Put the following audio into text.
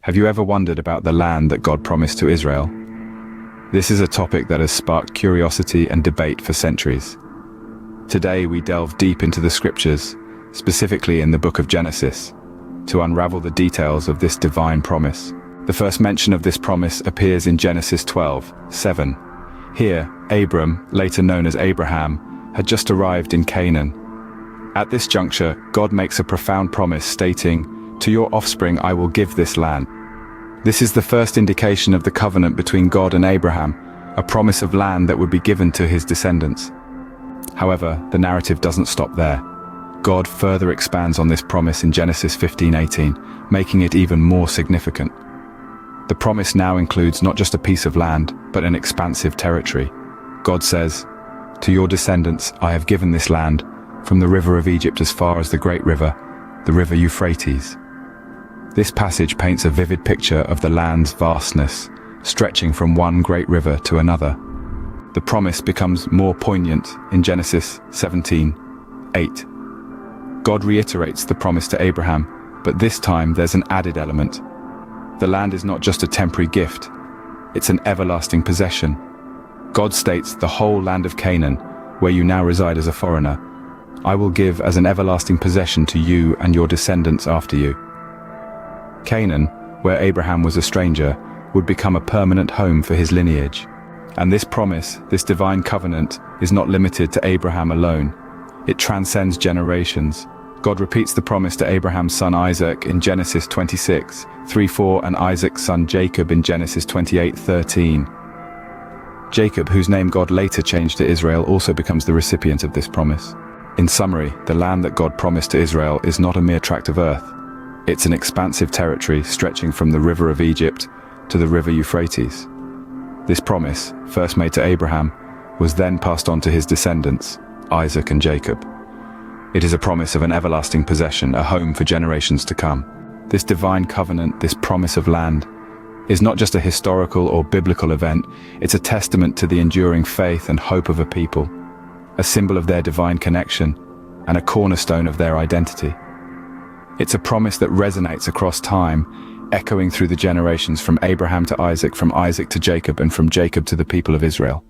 Have you ever wondered about the land that God promised to Israel? This is a topic that has sparked curiosity and debate for centuries. Today we delve deep into the scriptures, specifically in the book of Genesis, to unravel the details of this divine promise. The first mention of this promise appears in Genesis 12:7. Here, Abram, later known as Abraham, had just arrived in Canaan. At this juncture, God makes a profound promise stating, "To your offspring I will give this land." This is the first indication of the covenant between God and Abraham, a promise of land that would be given to his descendants. However, the narrative doesn't stop there. God further expands on this promise in Genesis 15:18, making it even more significant. The promise now includes not just a piece of land, but an expansive territory. God says, "To your descendants I have given this land, from the river of Egypt as far as the great river, the river Euphrates." This passage paints a vivid picture of the land's vastness, stretching from one great river to another. The promise becomes more poignant in Genesis 17:8. God reiterates the promise to Abraham, but this time there's an added element. The land is not just a temporary gift, it's an everlasting possession. God states, "The whole land of Canaan, where you now reside as a foreigner, I will give as an everlasting possession to you and your descendants after you." Canaan, where Abraham was a stranger, would become a permanent home for his lineage. And this promise, this divine covenant, is not limited to Abraham alone. It transcends generations. God repeats the promise to Abraham's son Isaac in Genesis 26:3-4 and Isaac's son Jacob in Genesis 28:13. Jacob, whose name God later changed to Israel, also becomes the recipient of this promise. In summary, the land that God promised to Israel is not a mere tract of earth. It's an expansive territory stretching from the river of Egypt to the river Euphrates. This promise, first made to Abraham, was then passed on to his descendants, Isaac and Jacob. It is a promise of an everlasting possession, a home for generations to come. This divine covenant, this promise of land, is not just a historical or biblical event, it's a testament to the enduring faith and hope of a people, a symbol of their divine connection, and a cornerstone of their identity. It's a promise that resonates across time, echoing through the generations from Abraham to Isaac, from Isaac to Jacob, and from Jacob to the people of Israel.